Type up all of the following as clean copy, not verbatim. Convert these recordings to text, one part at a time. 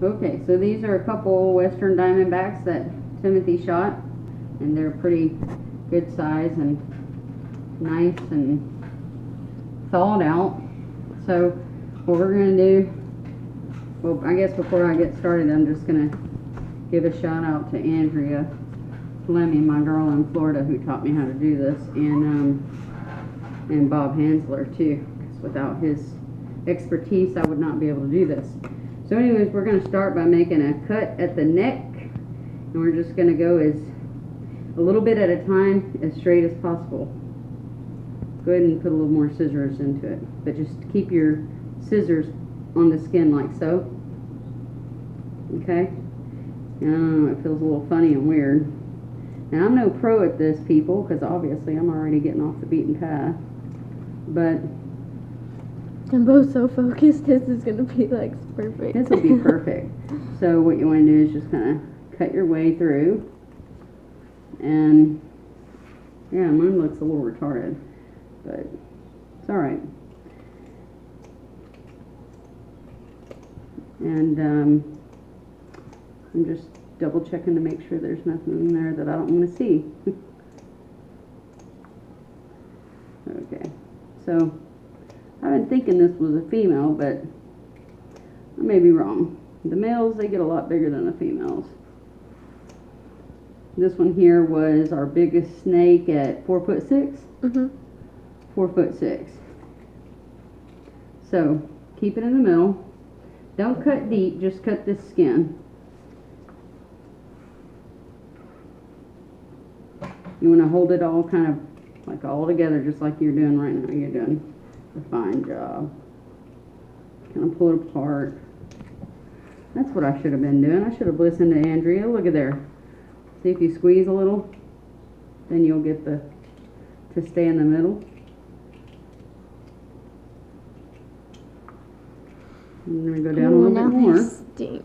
Okay, so these are a couple Western Diamondbacks that Timothy shot, and they're pretty good size and nice and thawed out. So what we're going to do, well, I guess before I get started, I'm just going to give a shout out to Andrea Fleming, my girl in Florida, who taught me how to do this, and Bob Hansler too, because without his expertise I would not be able to do this. So anyways, we're going to start by making a cut at the neck, and we're just going to go as a little bit at a time, as straight as possible. Go ahead and put a little more scissors into it, but just keep your scissors on the skin like so. Okay? It feels a little funny and weird. Now, I'm no pro at this, people, because obviously I'm already getting off the beaten path. But I'm both so focused, this is going to be like perfect. This will be perfect. So what you want to do is just kind of cut your way through. And yeah, mine looks a little retarded, but it's alright. And I'm just double checking to make sure there's nothing in there that I don't want to see. Okay, so I've been thinking this was a female, but I may be wrong. The males, they get a lot bigger than the females. This one here was our biggest snake at 4'6". 4'6". So keep it in the middle. Don't cut deep, just cut this skin. You want to hold it all kind of like all together, just like you're doing right now. You're doing a fine job. Kind of pull it apart. That's what I should have been doing. I should have listened to Andrea. Look at there. See, if you squeeze a little, then you'll get to stay in the middle. And then we go down a little bit more. Stink.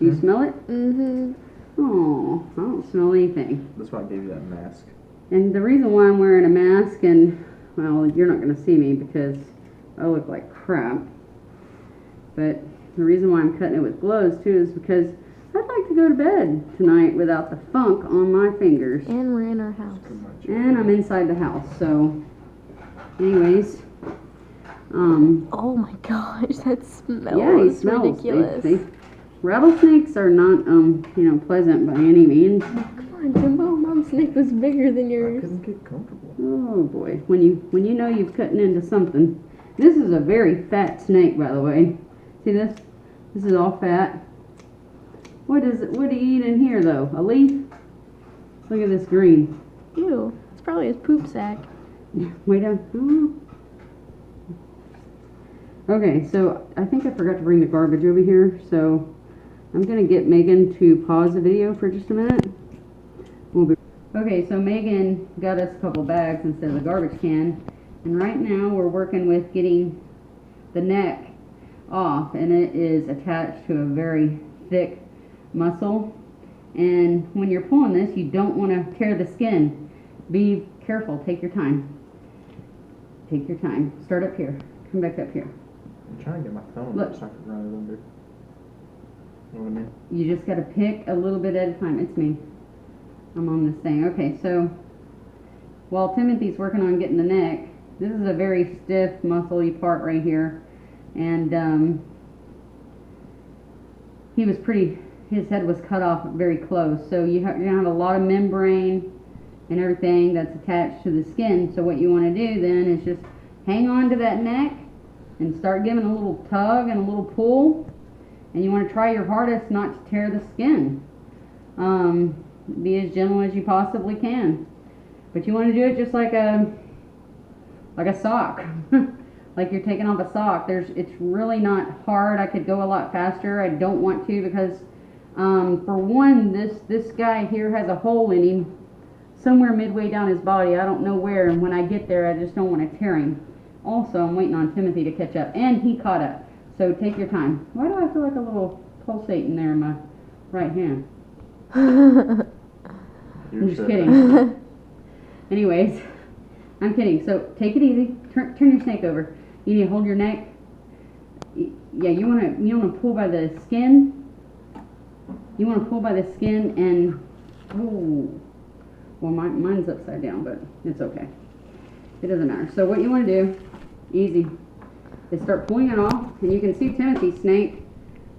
You smell it? Mm-hmm. Oh, I don't smell anything. That's why I gave you that mask. And the reason why I'm wearing a mask, and well, you're not going to see me because I look like crap. But the reason why I'm cutting it with gloves too is because I'd like to go to bed tonight without the funk on my fingers. And we're in our house. And I'm inside the house, so anyways. Oh my gosh, that smells Yeah, he smells ridiculous. Rattlesnakes are not, pleasant by any means. Come on, Jimbo, Mom's snake was bigger than I yours. couldn't get comfortable. Oh boy, when you know you've cutting into something. This is a very fat snake, by the way. See this? This is all fat. What do you eat in here though? A leaf? Look at this green. Ew, it's probably his poop sack. Way down. Oh. Okay, so I think I forgot to bring the garbage over here, so I'm gonna get Megan to pause the video for just a minute. Okay, so Megan got us a couple bags instead of the garbage can, and right now we're working with getting the neck off, and it is attached to a very thick muscle, and when you're pulling this, you don't want to tear the skin. Be careful. Take your time. Take your time. Start up here. Come back up here. I'm trying to get my phone Look. so I can run it under. You know what I mean? You just got to pick a little bit at a time. It's me. I'm on this thing. Okay, so while Timothy's working on getting the neck, this is a very stiff, muscly part right here, and he was his head was cut off very close, so you're going to have a lot of membrane and everything that's attached to the skin. So what you want to do then is just hang on to that neck and start giving a little tug and a little pull, and you want to try your hardest not to tear the skin. Be as gentle as you possibly can, but you want to do it just like a sock. Like you're taking off a sock. It's really not hard. I could go a lot faster. I don't want to because for one, this guy here has a hole in him somewhere midway down his body. I don't know where, and when I get there I just don't want to tear him. Also, I'm waiting on Timothy to catch up, and he caught up, so take your time. Why do I feel like a little pulsating there in my right hand? I'm just kidding. Anyways, I'm kidding. So take it easy. Turn your snake over. You need to hold your neck. Yeah, you wanna pull by the skin you want to pull by the skin and, oh, well mine's upside down, but it's okay. It doesn't matter. So what you want to do, easy, is start pulling it off, and you can see Timothy's snake.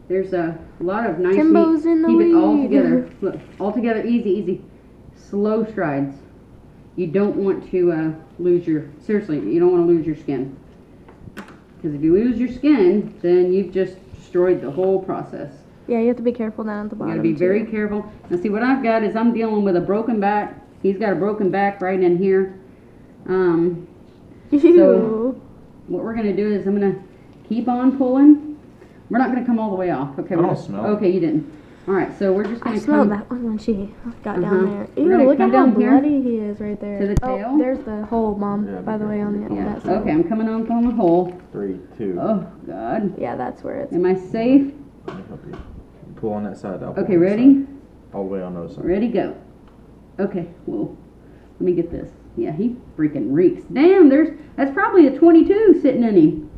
There's a lot of nice Timbo's meat. in the Keep it all lead. together. Look, all together, easy, easy. Slow strides. You don't want to lose your, seriously, you don't want to lose your skin. Because if you lose your skin, then you've just destroyed the whole process. Yeah, you have to be careful down at the You bottom. gotta be very careful. Now see, what I've got is I'm dealing with a broken back. He's got a broken back right in here. Ew. So what we're gonna do is I'm gonna keep on pulling. We're not gonna come all the way off. Okay. I don't smell it. Okay, you didn't. All right, so we're just gonna I smelled come that one when she got Uh-huh. down there. We're Ew, gonna look come at how down here bloody he is right there. to the tail. Oh, there's the hole, Mom, Yeah, by the way, on the Yeah. that side. Okay, I'm coming on the hole. 3, 2. Oh God. Yeah, that's where it's. Am I safe? Let me help you. Pull on that side. I'll pull Okay, on this ready? side. All the way on the other side. Ready, go. Okay, whoa. Let me get this. Yeah, he freaking reeks. Damn, that's probably a 22 sitting in him.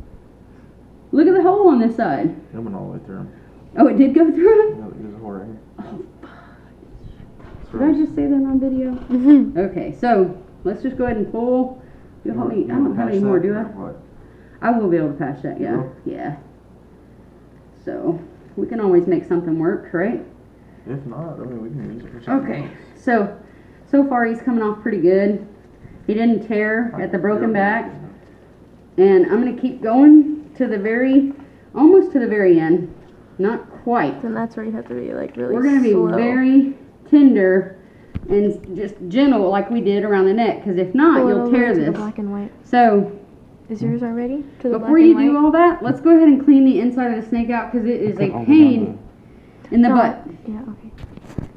Look at the hole on this side. It went all the way through him. Oh, it did go through him? No, there's a hole right here. Oh, It's did I really- just say that on video? Mhm. Okay, so let's just go ahead and pull. You'll help me. I don't have any Pass more, that do or I? what? I will be able to patch that, yeah. will? Yeah. So, we can always make something work, right? If not, I mean, we can use it for something Okay, else. so far he's coming off pretty good. He didn't tear at the broken back. And I'm going to keep going to almost to the very end. Not quite. Then that's where you have to be like really We're going to be slow. very tender and just gentle like we did around the neck, because if not, Pull it you'll over tear to the this. black and white. So, Is yours already? To the before black you and white? do all that, let's go ahead and clean the inside of the snake out, because it is a All the way pain in the No. butt Yeah, okay.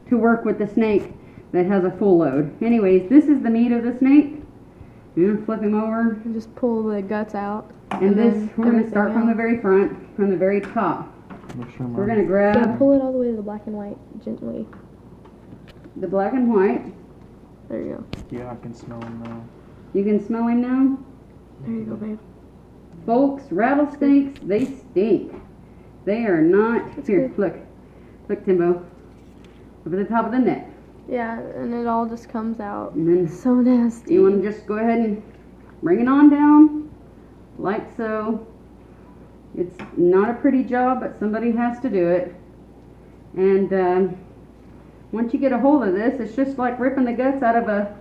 to work with the snake that has a full load. Anyways, this is the meat of the snake. You're going to flip him over. And just pull the guts out. And this, then we're going to everything start from the else. very front, from the very top. Make sure We're mine- going to grab Yeah, pull it all the way to the black and white gently. the black and white. There you go. Yeah, I can smell them now. You can smell him now. There you go, babe. Folks, rattlesnakes, they stink. They are not. That's Here, good. look, Timbo. Up at the top of the neck. Yeah, and it all just comes out. And then So nasty. you want to just go ahead and bring it on down, like so. It's not a pretty job, but somebody has to do it. And once you get a hold of this, it's just like ripping the guts out of a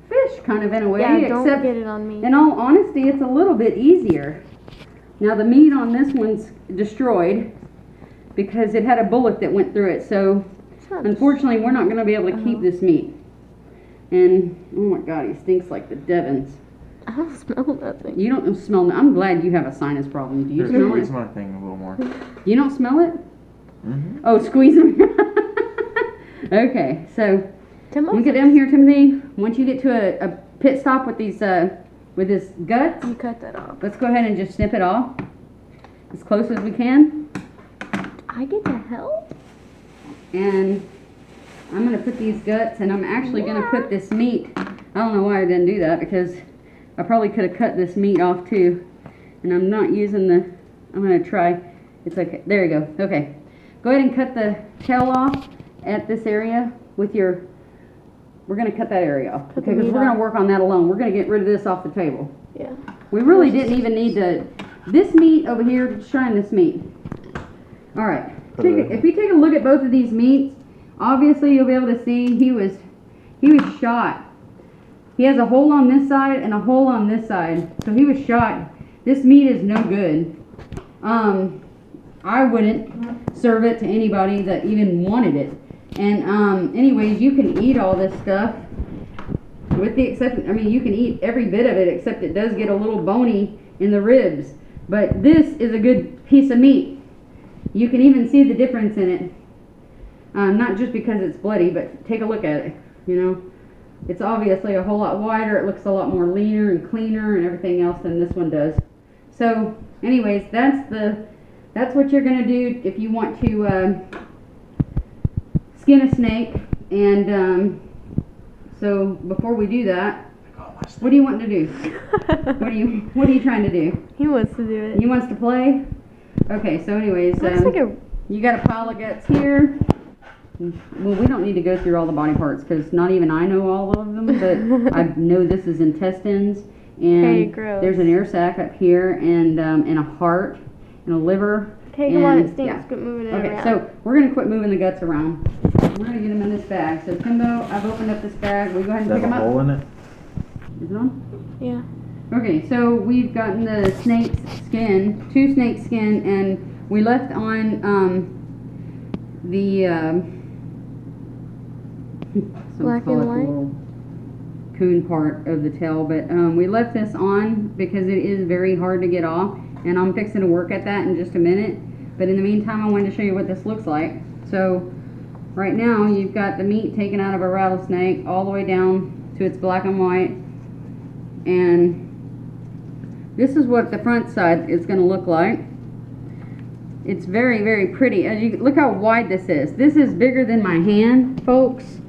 fish, kind of in a way. Yeah, don't except, get it on me. in all honesty, it's a little bit easier. Now the meat on this one's destroyed because it had a bullet that went through it. So It's not unfortunately, we're not going to be able to keep Uh-huh. this meat. And oh my God, he stinks like the Devons. just- I don't smell nothing. You don't smell. I'm glad you have a sinus problem. Do you Here, smell squeeze it? my thing a little more. You don't smell it? Mm-hmm. Oh, squeeze them. Okay, so Timbo, when you get down here, Timothy, once you get to a pit stop with these with this guts, you cut that off. let's go ahead and just snip it off as close as we can. I get to help? And I'm gonna put these guts, and I'm actually gonna put this meat. I don't know why I didn't do that, because I probably could have cut this meat off too. And I'm not using I'm gonna try. It's okay. There you go. Okay. Go ahead and cut the tail off at this area with your. We're gonna cut that area off. Cut the Okay, because meat we're gonna off. work work on that alone. We're gonna get rid of this off the table. Yeah. We really didn't even need to. This meat over here, just trying this meat. All right. If you take a look at both of these meats, obviously you'll be able to see he was shot. He has a hole on this side and a hole on this side, so he was shot. This meat is no good. I wouldn't serve it to anybody that even wanted it. And anyways, you can eat all this stuff, with the exception, I mean, you can eat every bit of it, except it does get a little bony in the ribs. But this is a good piece of meat. You can even see the difference in it. Not just because it's bloody, but take a look at it, you know. It's obviously a whole lot wider. It looks a lot more leaner and cleaner and everything else than this one does. So, anyways, that's what you're gonna do if you want to skin a snake. And so before we do that, what do you want to do? What are you trying to do? He wants to do it. He wants to play. Okay, so anyways, Looks like a you got a pile of guts here. Well, we don't need to go through all the body parts because not even I know all of them, but I know this is intestines, and Okay, gross. there's an air sac up here, and a heart, and a liver. Okay, come on, and- it stinks. yeah. Quit moving it Okay, around. so we're gonna quit moving the guts around. We're gonna get them in this bag. So Timbo, I've opened up this bag. We go ahead and Is pick that them a up. hole in it? Is it on? Yeah. Okay, so we've gotten the snake's skin, 2 snake skin, and we left on the Black and white? little coon part of the tail, but we left this on because it is very hard to get off, and I'm fixing to work at that in just a minute. But in the meantime, I wanted to show you what this looks like. So right now you've got the meat taken out of a rattlesnake all the way down to its black and white, and this is what the front side is going to look like. It's very, very pretty. As you look how wide this is. This is bigger than my hand, folks.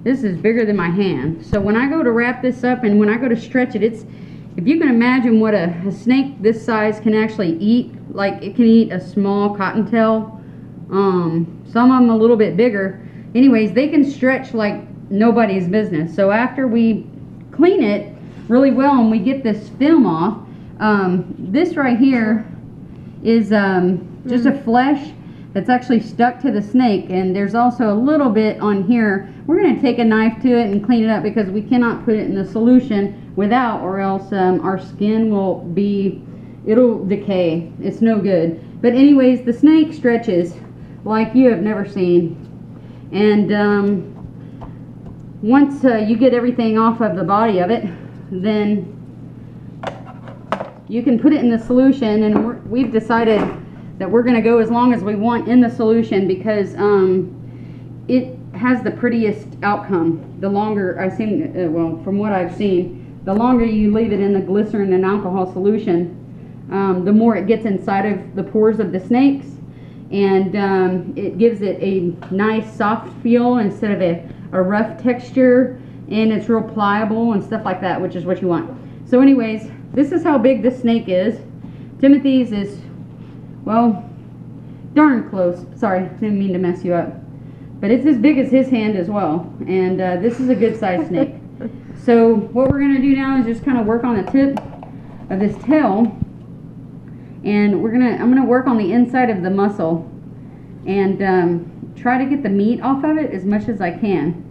This is bigger than my hand. So when I go to wrap this up and when I go to stretch it, it's, if you can imagine what a snake this size can actually eat, like it can eat a small cottontail. Some of them a little bit bigger. Anyways, they can stretch like nobody's business. So after we clean it really well and we get this film off, this right here is just a flesh that's actually stuck to the snake, and there's also a little bit on here. We're going to take a knife to it and clean it up because we cannot put it in the solution without, or else our skin will be, it'll decay. It's no good. But anyways, the snake stretches like you have never seen, and once you get everything off of the body of it, then you can put it in the solution, and we've decided that we're going to go as long as we want in the solution because it has the prettiest outcome. The longer I've seen, well, from what I've seen, the longer you leave it in the glycerin and alcohol solution, the more it gets inside of the pores of the snakes, and it gives it a nice soft feel instead of a rough texture, and it's real pliable and stuff like that, which is what you want. So anyways, this is how big this snake is. Timothy's is, well, darn close. Sorry, didn't mean to mess you up. But it's as big as his hand as well. And this is a good sized snake. So what we're going to do now is just kind of work on the tip of this tail. And I'm going to work on the inside of the muscle and try to get the meat off of it as much as I can.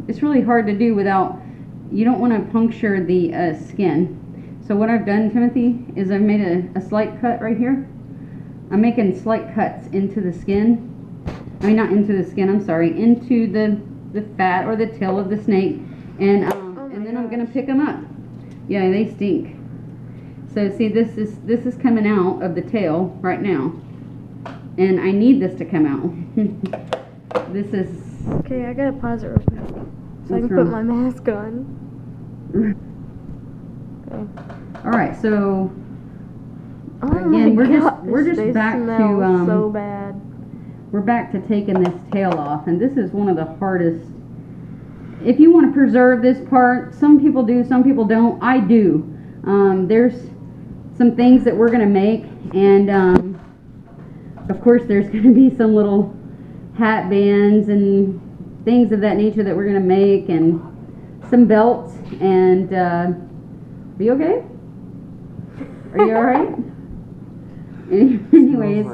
It's really hard to do without, you don't want to puncture the skin. So what I've done, Timothy, is I've made a slight cut right here. I'm making slight cuts into the skin. I mean, not into the skin, I'm sorry, into the fat or the tail of the snake. And then I'm going to pick them up. Yeah, they stink. So see, this is coming out of the tail right now. And I need this to come out. This is... Okay, I gotta pause it real quick so I can put my mask on. Okay. Alright, so Oh again, my we're just they back smell to so bad. we're back to taking this tail off, and this is one of the hardest. If you want to preserve this part, some people do, some people don't. I do. There's some things that we're going to make, and of course there's going to be some little hat bands and things of that nature that we're going to make, and some belts, and be okay? Are you alright? Anyways,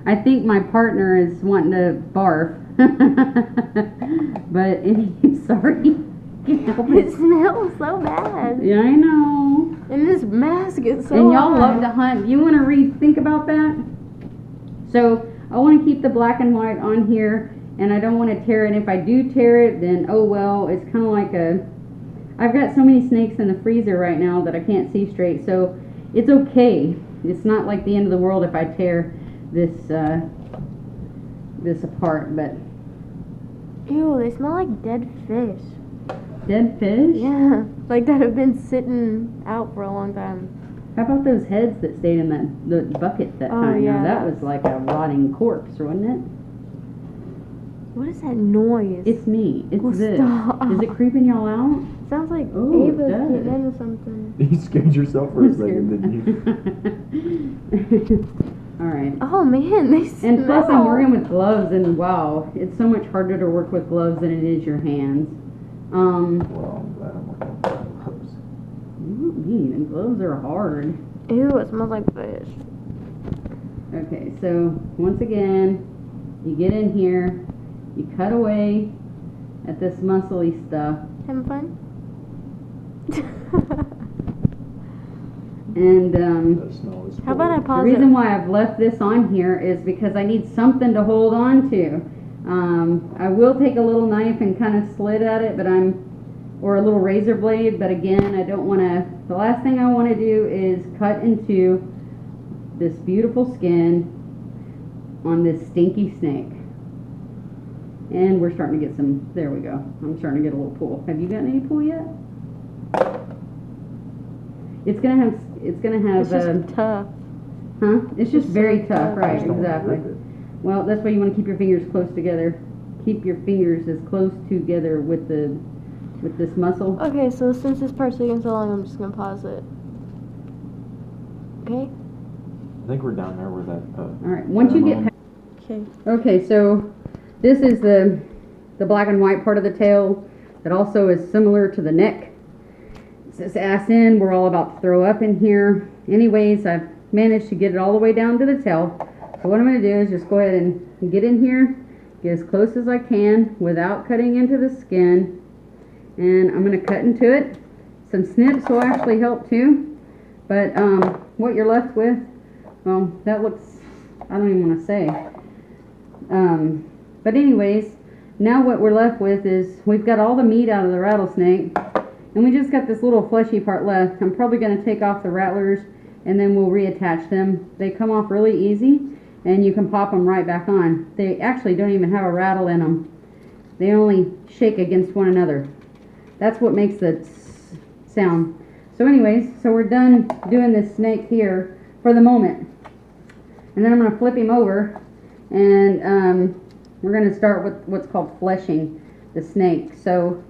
I think my partner is wanting to barf. But sorry. It smells so bad. Yeah, I know. And this mask is so And y'all hot. love to hunt. You want to think about that? So I want to keep the black and white on here, and I don't want to tear it. If I do tear it, then oh well. It's kind of like I've got so many snakes in the freezer right now that I can't see straight, so it's okay. It's not like the end of the world if I tear this this apart. But Ew, they smell like dead fish. dead fish? Yeah, like that have been sitting out for a long time. How about those heads that stayed in the bucket that time? yeah, Now, that was like a rotting corpse, wasn't it? What is that noise? It's me. It's Oh, this. stop. Is it creeping y'all out? Sounds like Oh, it Ava's does. getting into something. You scared yourself for a second, didn't you? Alright. Oh man, they smell. And plus I'm working with gloves, and wow, it's so much harder to work with gloves than it is your hands. Well, I'm glad I'm working with gloves. The gloves are hard. Ew, it smells like fish. Okay, so once again, you get in here, you cut away at this muscly stuff, Having fun? and The smell is How about I cool. the pause reason it? why I've left this on here is because I need something to hold on to. I will take a little knife and kind of slit at it, or a little razor blade, but again, I don't want to, the last thing I want to do is cut into this beautiful skin on this stinky snake. And we're starting to get some, there we go. I'm starting to get a little pull. Have you gotten any pull yet? It's gonna have, It's just tough. huh? It's just It's very so tough, tough. right, Just don't exactly. rip it. Well, that's why you want to keep your fingers close together. Keep your fingers as close together with this muscle. Okay, so since this part's taking so long, I'm just gonna pause it. Okay? I think we're down there where that. Alright, once you get Okay. okay, so this is the black and white part of the tail that also is similar to the neck. It's this ass end, we're all about to throw up in here. Anyways, I've managed to get it all the way down to the tail. So what I'm going to do is just go ahead and get in here, get as close as I can without cutting into the skin. And I'm going to cut into it. Some snips will actually help too. But what you're left with, well, that looks, I don't even want to say. But anyways, now what we're left with is we've got all the meat out of the rattlesnake, and we just got this little fleshy part left. I'm probably going to take off the rattlers, and then we'll reattach them. They come off really easy, and you can pop them right back on. They actually don't even have a rattle in them. They only shake against one another. That's what makes the sound. So anyways, so we're done doing this snake here for the moment. And then I'm going to flip him over, and we're going to start with what's called fleshing the snake. So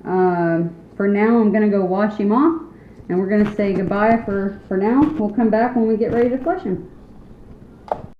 for now, I'm going to go wash him off, and we're going to say goodbye for now. We'll come back when we get ready to flesh him.